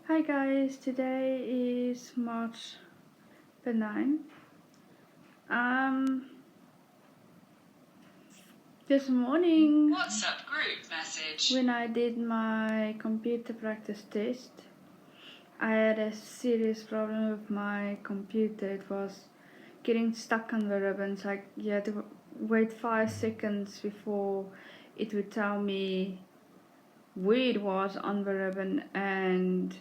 Hi guys, today is March the 9th. Um, this morning WhatsApp group message. when I did my computer practice test, I had a serious problem with my computer. It was getting stuck on the ribbons. Like you had to wait 5 seconds before it would tell me where it was on the ribbon, and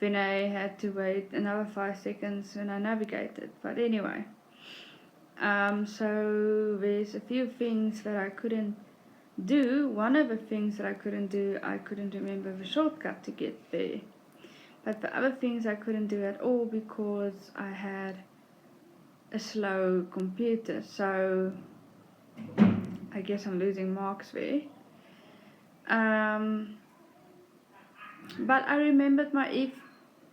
then I had to wait another 5 seconds when I navigated. But anyway, so there's a few things that I couldn't do. One of the things that I couldn't do, I couldn't remember the shortcut to get there. But the other things I couldn't do at all because I had a slow computer. So I guess I'm losing marks there. But I remembered my if,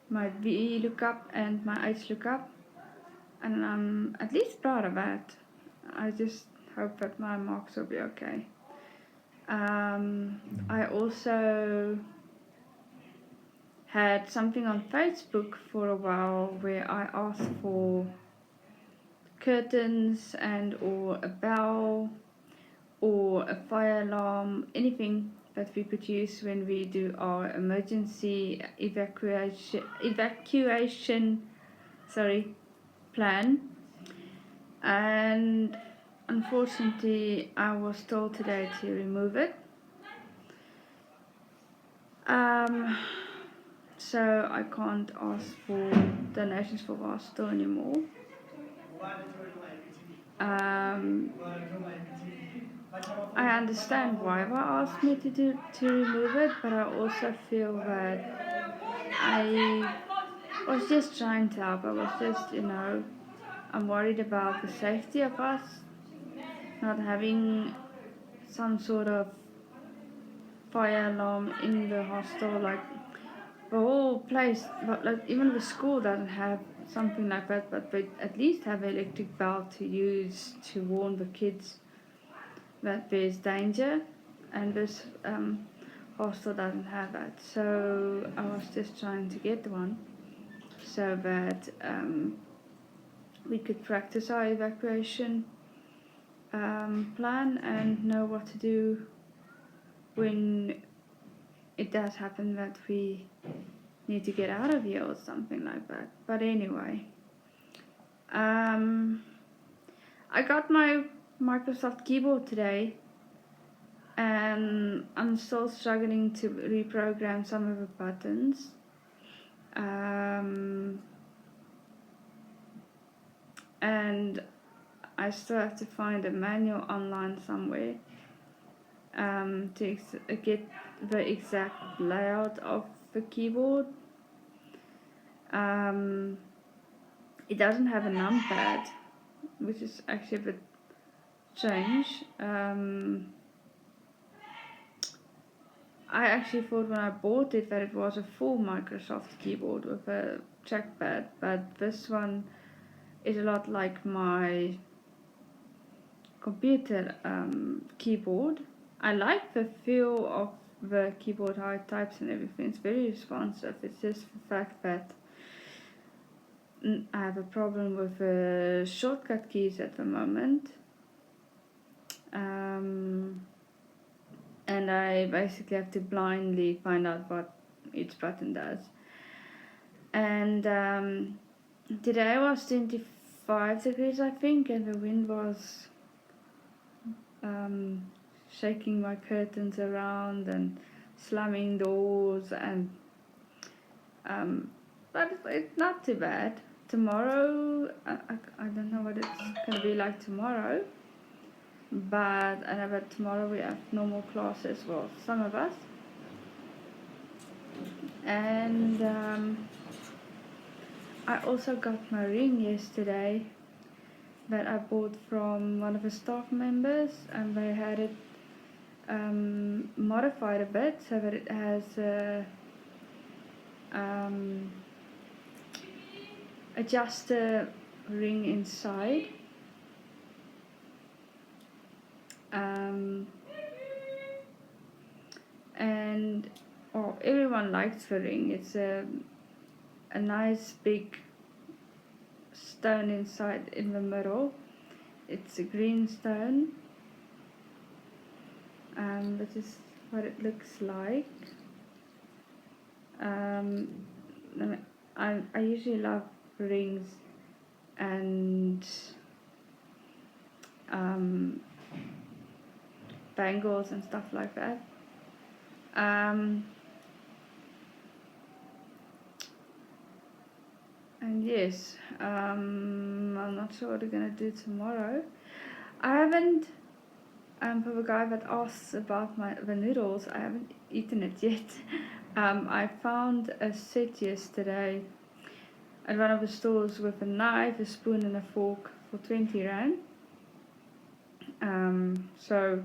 my VLOOKUP and my HLOOKUP, and I'm at least proud of that. I just hope that my marks will be okay. I also had something on Facebook for a while where I asked for curtains and or a bell or a fire alarm, anything that we could use when we do our emergency evacuation plan. And unfortunately I was told today to remove it. So I can't ask for donations for Vasto anymore. I understand why they asked me to remove it, but I also feel that I was just trying to help. I was just, I'm worried about the safety of us not having some sort of fire alarm in the hostel. Like the whole place, but like even the school doesn't have something like that, but they at least have an electric bell to use to warn the kids that there's danger, and this hostel doesn't have that. So I was just trying to get one so that we could practice our evacuation plan and know what to do when it does happen that we need to get out of here or something like that. But anyway, I got my Microsoft keyboard today, and I'm still struggling to reprogram some of the buttons. And I still have to find a manual online somewhere to get the exact layout of the keyboard. It doesn't have a numpad, which is actually a bit strange. I actually thought when I bought it that it was a full Microsoft keyboard with a trackpad, but this one is a lot like my computer keyboard. I like the feel of the keyboard, how it types and everything. It's very responsive. It's just the fact that I have a problem with the shortcut keys at the moment. And I basically have to blindly find out what each button does. And today was 25 degrees, I think, and the wind was shaking my curtains around and slamming doors, and but it's not too bad. Tomorrow, I don't know what it's going to be like tomorrow, but I know that tomorrow we have normal classes for some of us. And I also got my ring yesterday that I bought from one of the staff members, and they had it modified a bit so that it has a adjuster ring inside. And oh, everyone likes the ring. It's a nice big stone inside in the middle. It's a green stone. This is what it looks like. I usually love rings and bangles and stuff like that. And yes, I'm not sure what we're gonna do tomorrow. I haven't, for the guy that asks about the noodles, I haven't eaten it yet. I found a set yesterday at one of the stores with a knife, a spoon and a fork for 20 rand. So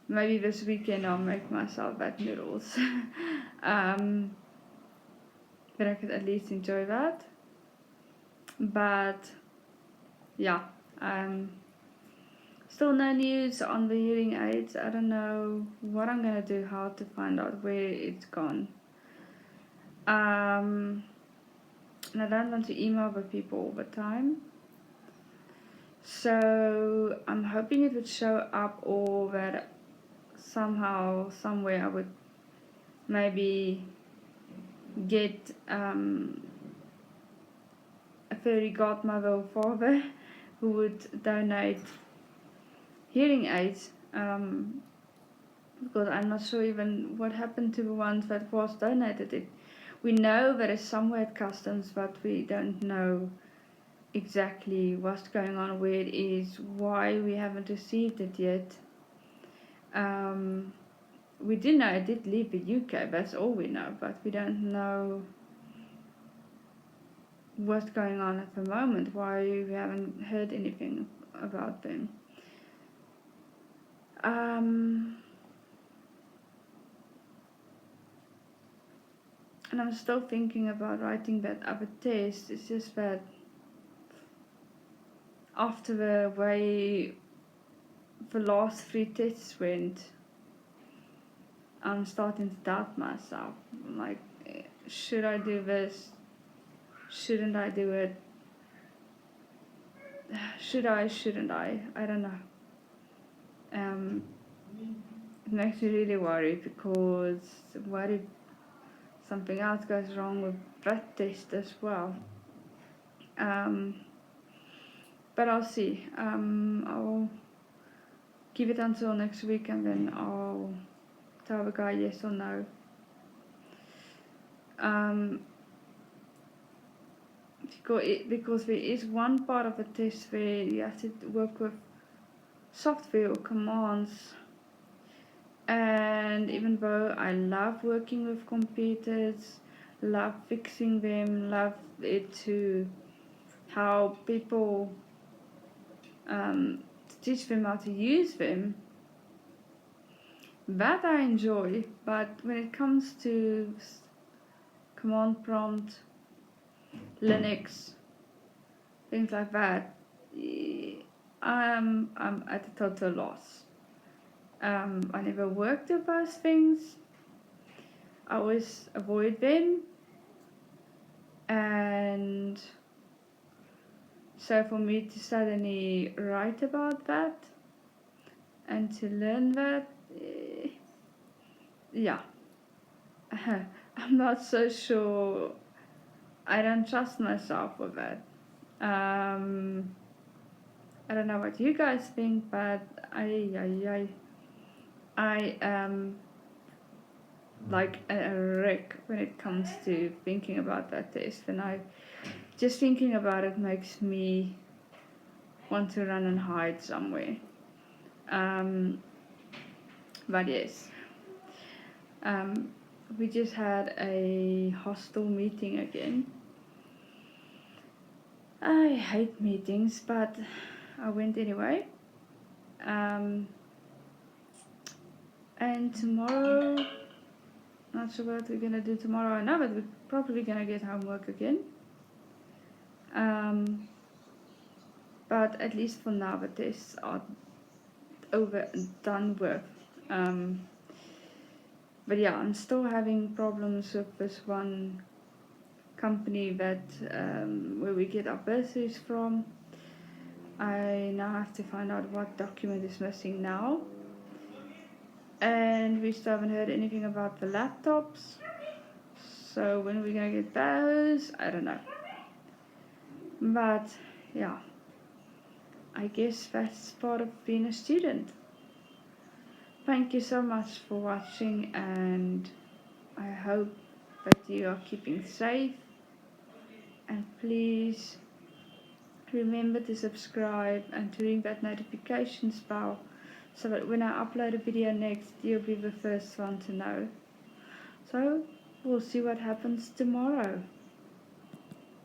maybe this weekend I'll make myself that noodles. Then I could at least enjoy that. But yeah, still no news on the hearing aids. I don't know what I'm gonna do, how to find out where it's gone. And I don't want to email the people all the time. So I'm hoping it would show up, or that somehow, somewhere I would maybe get a fairy godmother or father who would donate hearing aids, because I'm not sure even what happened to the ones that was donated. We know that it's somewhere at customs, but we don't know exactly what's going on, where it is, why we haven't received it yet. We do know it did leave the UK, that's all we know, but we don't know what's going on at the moment, why we haven't heard anything about them. And I'm still thinking about writing that other test. It's just that after the way the last 3 tests went, I'm starting to doubt myself. Like, should I do this? Shouldn't I do it? Shouldn't I? I don't know. It makes me really worried, because what if something else goes wrong with that test as well? But I'll see. I'll give it until next week, and then I'll tell the guy yes or no. Because there is one part of the test where you have to work with software or commands, and even though I love working with computers, love fixing them, love it to how people to teach them how to use them, that I enjoy. But when it comes to command prompt, Linux, things like that, I'm at a total loss. I never worked with those things. I always avoid them, and so for me to suddenly write about that and to learn that, yeah, I'm not so sure. I don't trust myself with that. I don't know what you guys think, but I am like a wreck when it comes to thinking about that test, and just thinking about it makes me want to run and hide somewhere. But yes, we just had a hostel meeting again. I hate meetings, but I went anyway. And tomorrow, not sure what we're gonna do tomorrow. I know that we're probably gonna get homework again. But at least for now, the tests are over and done with. But yeah, I'm still having problems with this one company that where we get our bursaries from. I now have to find out what document is missing now. And we still haven't heard anything about the laptops. So when are we gonna get those? I don't know. But yeah, I guess that's part of being a student. Thank you so much for watching, and I hope that you are keeping safe. And please remember to subscribe and to ring that notifications bell so that when I upload a video next, you'll be the first one to know. So we'll see what happens tomorrow.